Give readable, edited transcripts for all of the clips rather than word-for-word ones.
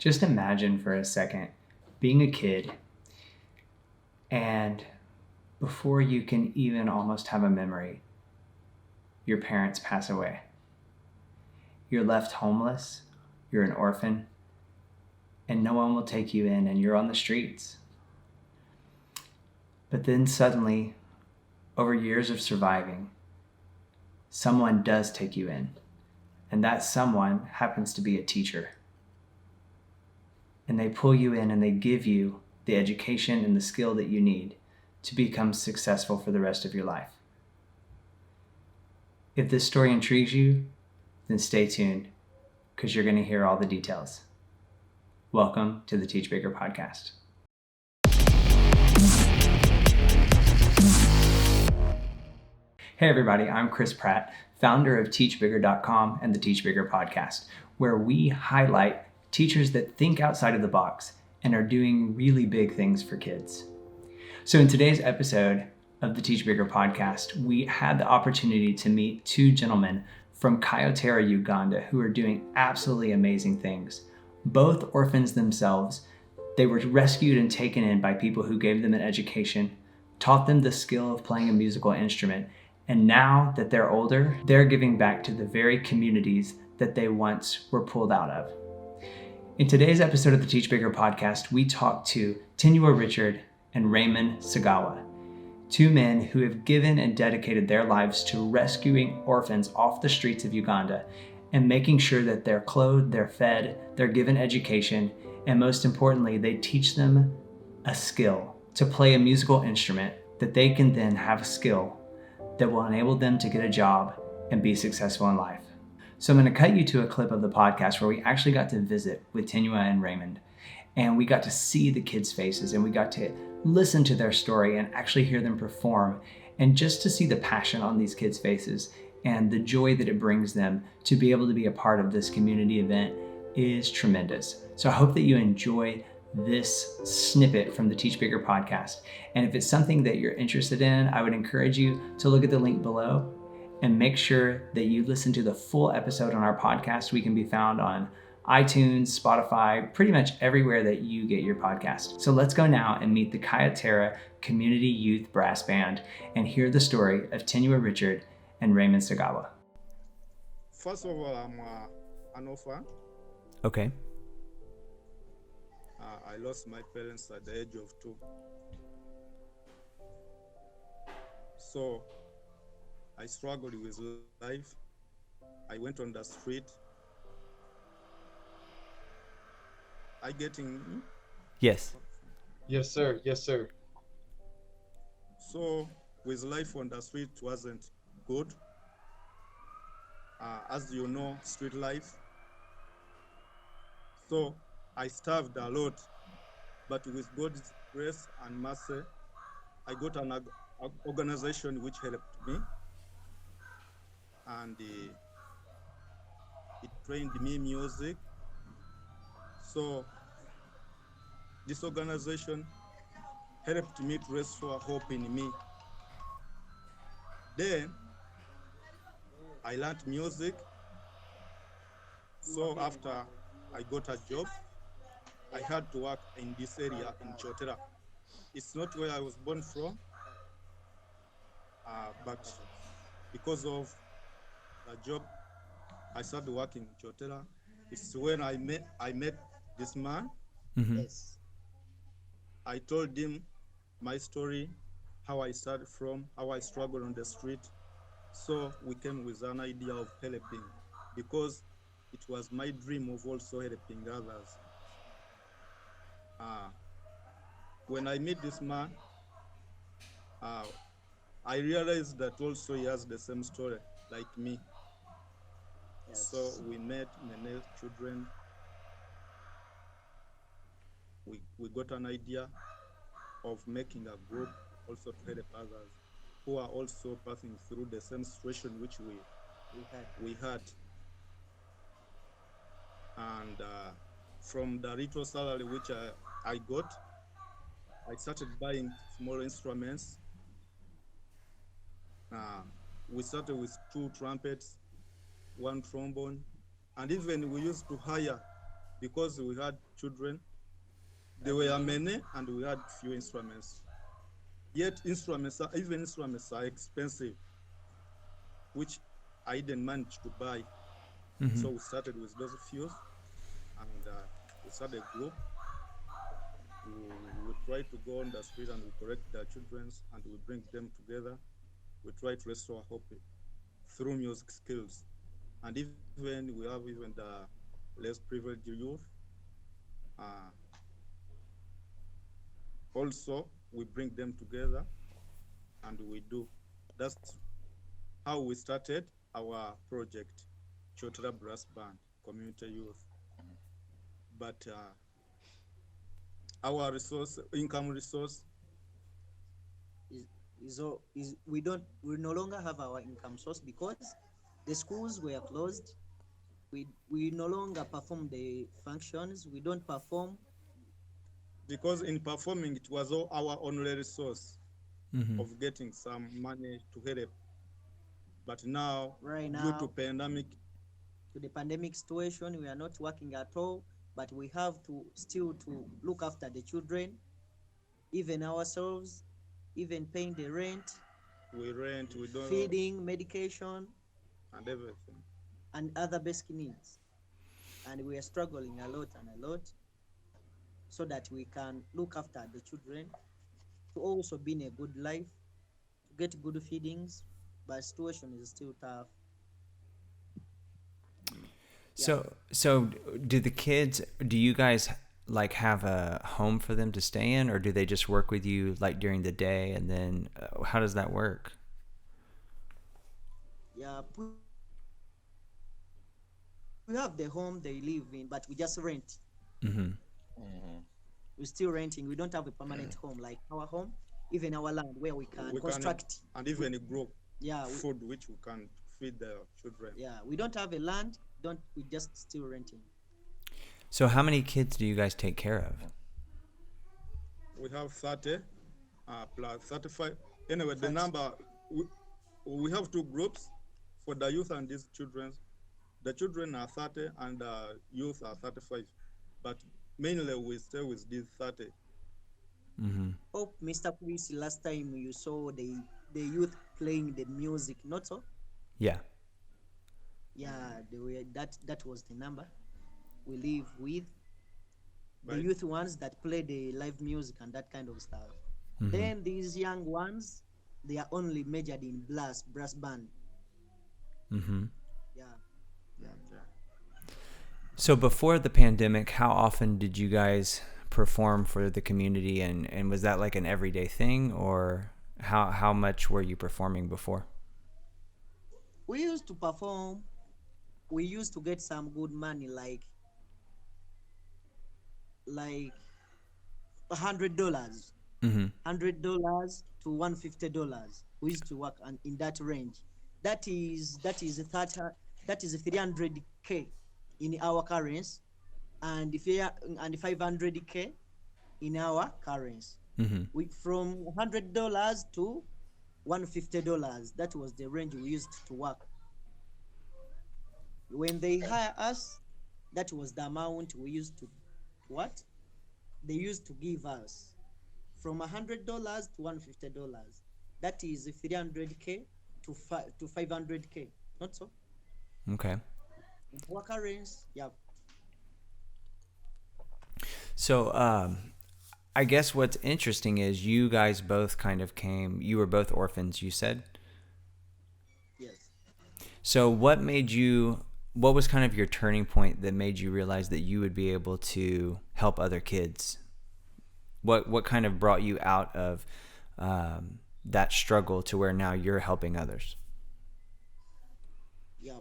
Just imagine for a second being a kid and before you can even almost have a memory, your parents pass away. You're left homeless, you're an orphan, and no one will take you in and you're on the streets. But then suddenly, over years of surviving, someone does take you in, and that someone happens to be a teacher. And they pull you in and they give you the education and the skill that you need to become successful for the rest of your life. If this story intrigues you, then stay tuned because you're going to hear all the details. Welcome to the Teach Bigger podcast. Hey everybody, I'm Chris Pratt, founder of teachbigger.com and the Teach Bigger podcast, where we highlight teachers that think outside of the box and are doing really big things for kids. So in today's episode of the Teach Bigger podcast, we had the opportunity to meet two gentlemen from Kayotera, Uganda, who are doing absolutely amazing things. Both orphans themselves, they were rescued and taken in by people who gave them an education, taught them the skill of playing a musical instrument, and now that they're older, they're giving back to the very communities that they once were pulled out of. In today's episode of the Teach Bigger podcast, we talked to Tenywa Richard and Raymond Ssegawa, two men who have given and dedicated their lives to rescuing orphans off the streets of Uganda and making sure that they're clothed, they're fed, they're given education, and most importantly, they teach them a skill to play a musical instrument that they can then have a skill that will enable them to get a job and be successful in life. So I'm going to cut you to a clip of the podcast where we actually got to visit with Tenywa and Raymond. And we got to see the kids' faces and we got to listen to their story and actually hear them perform. And just to see the passion on these kids' faces and the joy that it brings them to be able to be a part of this community event is tremendous. So I hope that you enjoy this snippet from the Teach Bigger podcast. And if it's something that you're interested in, I would encourage you to look at the link below and make sure that you listen to the full episode on our podcast. We can be found on iTunes, Spotify, pretty much everywhere that you get your podcast. So let's go now and meet the Kayotera Community Youth Brass Band and hear the story of Tenywa Richard and Raymond Ssegawa. First of all, I'm an orphan. Okay. I lost my parents at the age of 2. So I struggled with life. I went on the street. I getting? Yes. Yes, sir. Yes, sir. So with life on the street wasn't good. As you know, street life. So I starved a lot, but with God's grace and mercy, I got an organization which helped me, and it trained me music. So this organization helped me to restore hope in me. Then I learned music. So after I got a job, I had to work in this area in Chotera. It's not where I was born from, but because of the job, I started working in Chotera. It's when I met this man. Mm-hmm. Yes. I told him my story, how I started from, how I struggled on the street. So we came with an idea of helping, because it was my dream of also helping others. When I met this man, I realized that also he has the same story like me. Yes. So we met many children. We got an idea of making a group also to help others who are also passing through the same situation which we had. And from the little salary which I got, I started buying small instruments. We started with 2 trumpets, 1 trombone, and even we used to hire because we had children. There were many and we had few instruments. Yet even instruments are expensive, which I didn't manage to buy. Mm-hmm. So we started with those few, and we started a group. We try to go on the street and we correct the children and we bring them together. We try to restore hope through music skills. And even we have even the less privileged youth. Uh, Also, we bring them together and we do. That's how we started our project, Chotara Brass Band, Community Youth. But our income resource, is we no longer have our income source because the schools were closed. We no longer perform the functions. We don't perform. because in performing, it was all our only resource Mm-hmm. of getting some money to help. But now, Right due to now, pandemic, to the pandemic situation, we are not working at all, but we have to still to look after the children, even ourselves, even paying the rent, we rent, we don't, feeding, medication, and everything. and other basic needs. And we are struggling a lot and a lot so that we can look after the children, to also be in a good life, to get good feedings, but situation is still tough. Yeah. So do you guys like have a home for them to stay in, or do they just work with you like during the day, and then how does that work? Yeah, we have the home they live in, but we just rent. Mm-hmm. We're still renting. We don't have a permanent home like our home, even our land where we can We can, construct. and even grow Yeah, food which we can feed the children. yeah, we don't have a land. Don't we just still renting? So how many kids do you guys take care of? We have 30 plus 35. Anyway, the 30. number, we have two groups for the youth and these children. The children are 30 and the youth are 35. But mainly we stay with these 30. Mm-hmm. Oh, Mr. Chris, last time you saw the youth playing the music, not so? Yeah. Yeah, that was the number we live with. The Right. youth ones that play the live music and that kind of stuff. Mm-hmm. Then these young ones, they are only measured in brass band. Mm-hmm. Yeah. So before the pandemic, how often did you guys perform for the community, and was that like an everyday thing, or how much were you performing before? We used to perform. We used to get some good money, like $100, Mm-hmm. $100 to $150. We used to work in that range. That is 300K in our currency, and if you and 500K in our currency. Mm-hmm. We from $100 to $150. That was the range we used to work. When they hire us, that was the amount we used to what? They used to give us from $100 to $150. That is 300K to 500K. Not so? Okay. In our currency, yeah. So I guess what's interesting is you guys both kind of you were both orphans, you said? Yes. So what was kind of your turning point that made you realize that you would be able to help other kids? What kind of brought you out of that struggle to where now you're helping others? Yeah.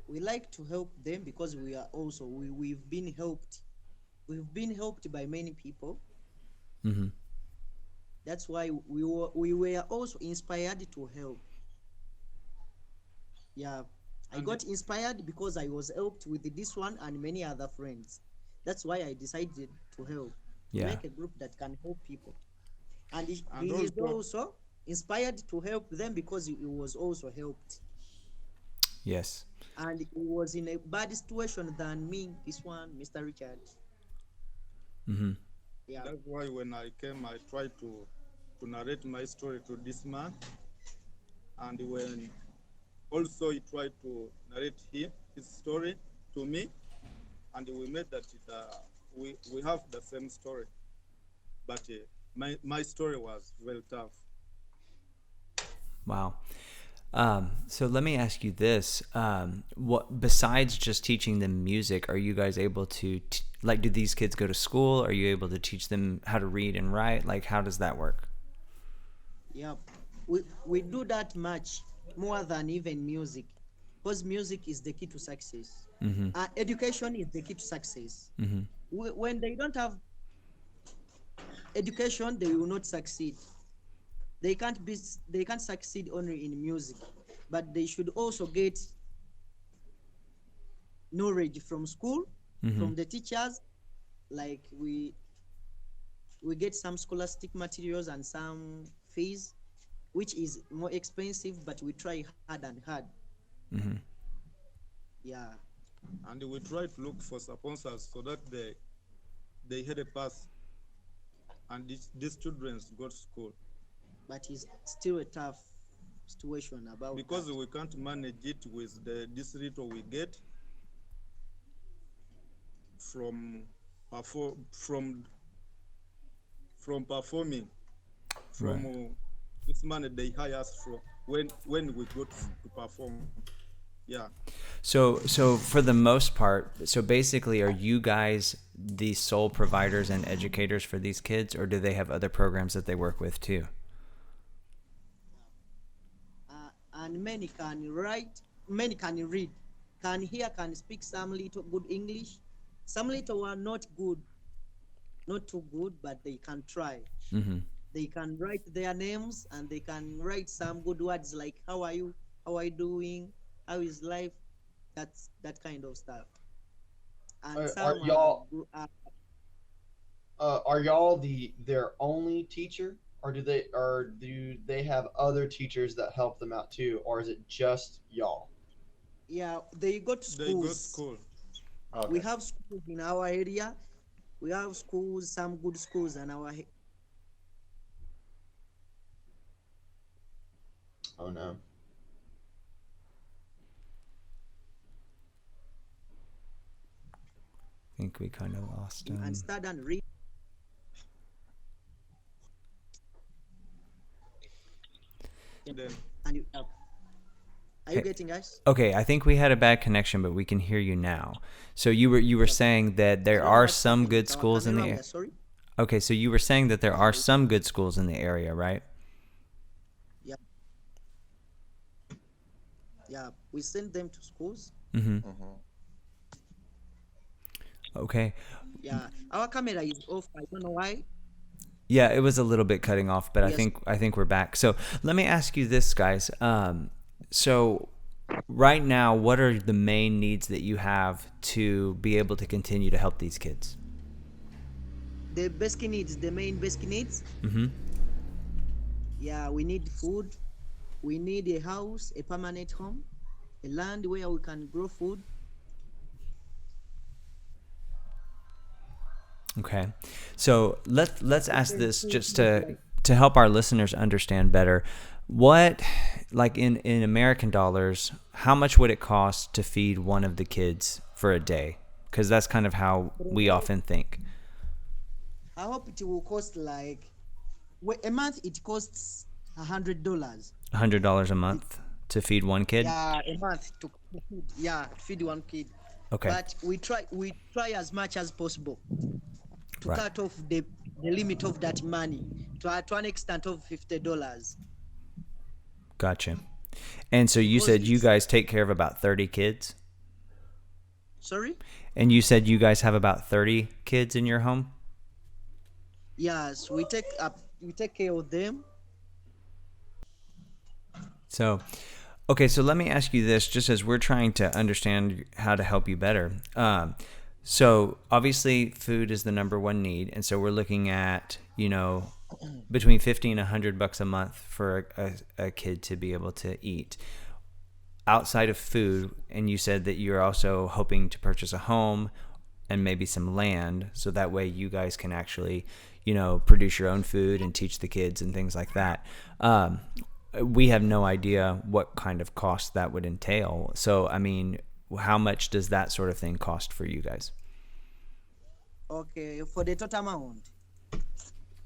We like to help them because we are also we've been helped. We've been helped by many people. Mm-hmm. That's why we were also inspired to help. Yeah. I got inspired because I was helped with this one and many other friends. That's why I decided to help. To Yeah. make a group that can help people. And he And is also- also inspired to help them because he was also helped. Yes. and he was in a bad situation than me, this one, Mr. Richard. Mm-hmm. Yeah. That's why when I came, I tried to narrate my story to this man, and when also he tried to narrate his story to me, and we made that we have the same story, but my story was very tough. Wow. So let me ask you this: what besides just teaching them music, are you guys able to like? Do these kids go to school? Are you able to teach them how to read and write? Like, how does that work? Yeah, we do that much more than even music, because music is the key to success. Mm-hmm. Education is the key to success. Mm-hmm. When they don't have education, they will not succeed. They can't succeed only in music, but they should also get knowledge from school, Mm-hmm. from the teachers. Like we get some scholastic materials and some fees, which is more expensive, but we try hard and hard. Mm-hmm. Yeah. And we try to look for sponsors so that they had a pass, and these children go to school, But it's still a tough situation about because that. we can't manage it with this little we get from from performing, from this money they hire us from when we go to perform. Yeah. So for the most part, so basically, are you guys the sole providers and educators for these kids, or do they have other programs that they work with too? And many can write, many can read, can hear, can speak some little good English. Some little are not good, not too good, but they can try. Mm-hmm. They can write their names and they can write some good words like "How are you? How are you doing? How is life?" That's that kind of stuff. And Are some are y'all their only teacher, or do they have other teachers that help them out too, or is it just y'all? yeah, they go to They go to schools. school. We Okay. have schools in our area. We have schools, some good schools in our Oh no. I think we kind of lost and them. study and read. Then And are you Hey. getting us? Okay, I think we had a bad connection, but we can hear you now. So you were saying that there Sorry, are what's some happening good with our schools in the camera? We are area. sorry. Okay, so you were saying that there are Sorry. some good schools in the area, right? Yeah. Yeah. We send them to schools. Mm-hmm. Mm-hmm. Okay. Yeah. Our camera is off. I don't know why. Yeah, it was a little bit cutting off, but Yes. I think we're back. So let me ask you this, guys. So right now, what are the main needs that you have to be able to continue to help these kids? The basic needs, the main basic needs. Mm-hmm. Yeah, we need food. We need a house, a permanent home, a land where we can grow food. Okay, so let's ask this just to help our listeners understand better. What, like in American dollars, how much would it cost to feed one of the kids for a day? Because that's kind of how we often think. I hope it will cost like a month. It costs $100. $100 a month to feed one kid. Yeah, a month to feed. Yeah, feed one kid. Okay. But we try as much as possible to Right. cut off the limit of that money to an extent of $50. Gotcha. And so you Because said you it's guys take care of about 30 kids? sorry? And you said you guys have about 30 kids in your home? Yes, we take care of them. So, okay, so let me ask you this, just as we're trying to understand how to help you better. So obviously food is the number one need. And so we're looking at, between 50 and $100 a month for a kid to be able to eat. outside of food, and you said that you're also hoping to purchase a home and maybe some land, so that way you guys can actually, produce your own food and teach the kids and things like that. We have no idea what kind of cost that would entail. So, I mean, how much does that sort of thing cost for you guys? Okay, for the total amount,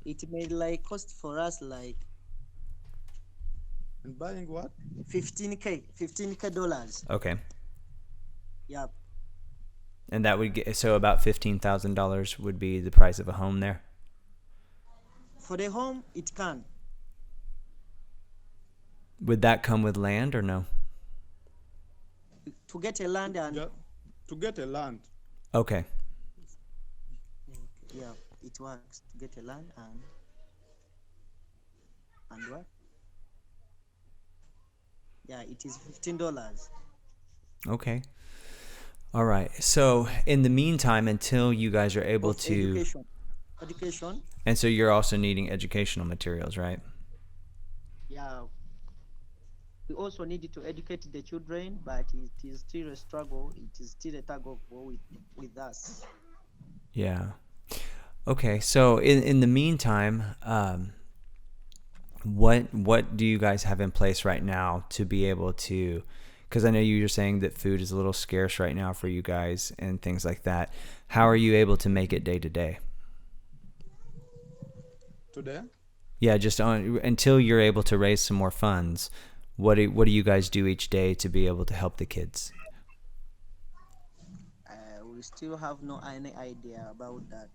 it may like cost for us like And buying what? 15k dollars. Okay. Yep. And that would get, so about $15,000 would be the price of a home there? For the home, it can. Would that come with land or no? To get a land and Yeah, to get a land. Okay. yeah, it works to get a land and what? Yeah, it is $15. Okay. All right. So in the meantime, until you guys are able Of to, education. and so you're also needing educational materials, right? Yeah. We also need to educate the children, but it is still a struggle. It is still a tug of war with us. Yeah. Okay. So in the meantime, what do you guys have in place right now to be able to, because I know you were saying that food is a little scarce right now for you guys and things like that. How are you able to make it day to day? Today? Yeah, just until you're able to raise some more funds. What do you guys do each day to be able to help the kids? We still have no any idea about that.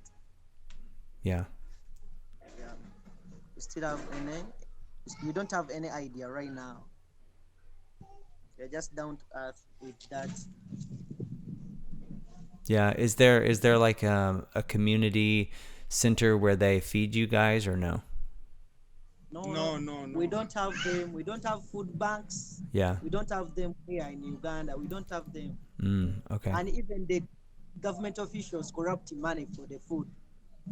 Yeah. Yeah. We still have we don't have any idea right now. We're just down to earth with that. Yeah. Is there like a community center where they feed you guys or no? No. We don't have them. We don't have food banks. Yeah. We don't have them here in Uganda. We don't have them. Okay. And even the government officials corrupt money for the food.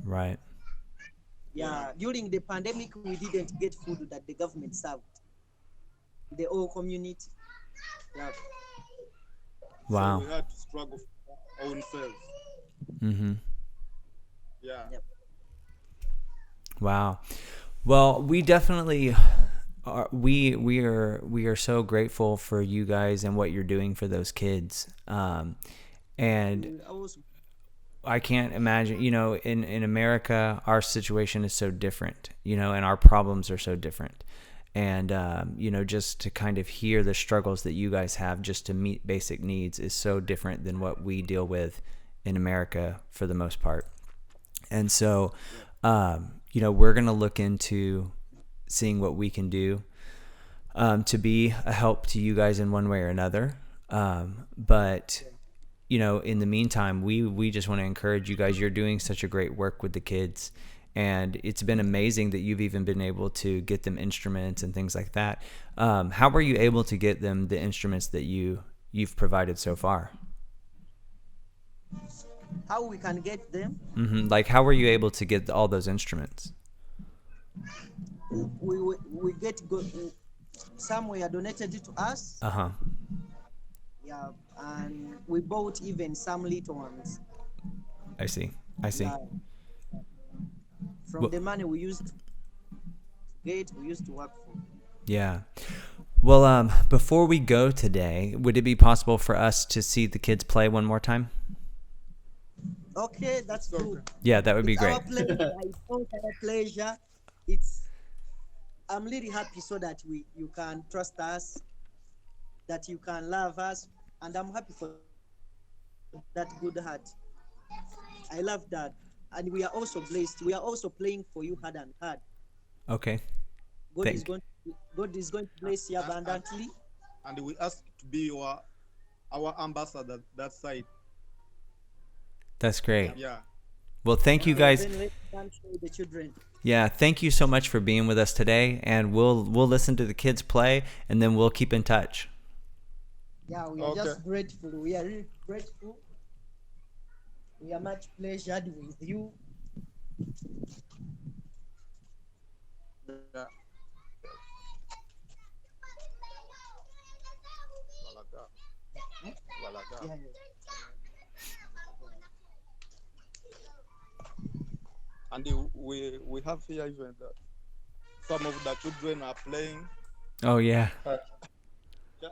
Right. Yeah. During the pandemic, we didn't get food that the government served. The whole community. Yeah. Wow. So we had to struggle for our own selves. Mm-hmm. Yeah. Yep. Wow. Well, we definitely are. We are so grateful for you guys and what you're doing for those kids. And I can't imagine, in America, our situation is so different, and our problems are so different. And, just to kind of hear the struggles that you guys have just to meet basic needs is so different than what we deal with in America for the most part. And so, we're going to look into seeing what we can do to be a help to you guys in one way or another. But in the meantime, we just want to encourage you guys. You're doing such a great work with the kids, and it's been amazing that you've even been able to get them instruments and things like that. How were you able to get them the instruments that you've provided so far? How we can get them? Mm-hmm. Like, how were you able to get all those instruments? We get some were donated to us. Uh-huh. Yeah, and we bought even some little ones. I see. From the money we used to get, we used to work for. Yeah. Well, before we go today, would it be possible for us to see the kids play one more time? Okay, that's good. Yeah, that would be great. Our pleasure. It's our pleasure. I'm really happy so that you can trust us, that you can love us, and I'm happy for that good heart. I love that. And we are also blessed. We are also playing for you hard and hard. Okay. God is going to bless you abundantly. And we ask to be our ambassador that side. That's great. Yeah. Well, thank you guys. Then let them show the children. Yeah, thank you so much for being with us today, and we'll listen to the kids play, and then we'll keep in touch. Yeah, we are just grateful. We are really grateful. We are much pleasured with you. Yeah. Walaga. Yeah, And we have here even some of the children are playing Oh yeah.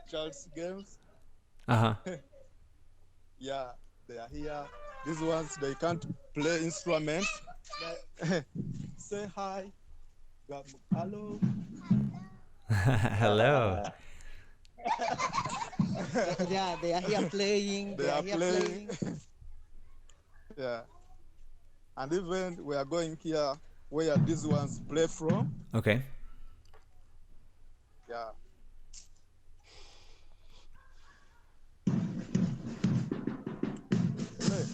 child's games. Uh-huh. Yeah, they are here. These ones they can't play instruments. But say hi. Hello. Hello. yeah, they are here playing. They They are are here playing. playing. Yeah. And even we are going here where these ones play from. Okay. Yeah. Play.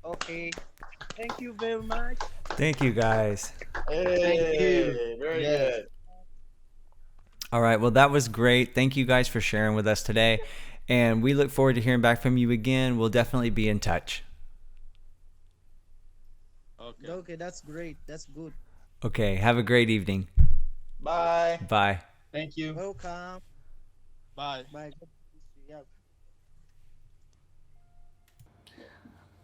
Okay. Thank you very much. Thank you guys. Thank you. Very Yes. good. All right. Well, that was great. Thank you guys for sharing with us today. And we look forward to hearing back from you again. We'll definitely be in touch. Okay. Okay, that's great. That's good. Okay. Have a great evening. Bye. Bye. Thank you. Welcome. Bye. Bye. God bless you. Yeah.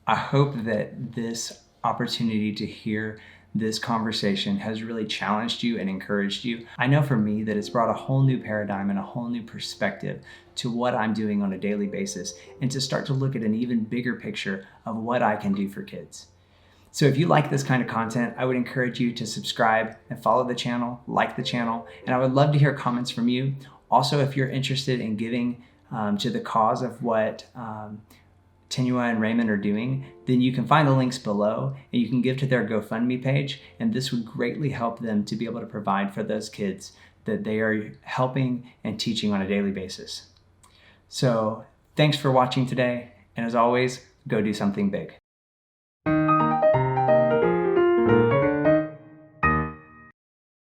I hope that this opportunity to hear this conversation has really challenged you and encouraged you. I know for me that it's brought a whole new paradigm and a whole new perspective to what I'm doing on a daily basis, and to start to look at an even bigger picture of what I can do for kids. So if you like this kind of content, I would encourage you to subscribe and follow the channel, like the channel, and I would love to hear comments from you. Also, if you're interested in giving to the cause of what Tenywa and Raymond are doing, then you can find the links below and you can give to their GoFundMe page, and this would greatly help them to be able to provide for those kids that they are helping and teaching on a daily basis. So thanks for watching today, and as always, go do something big.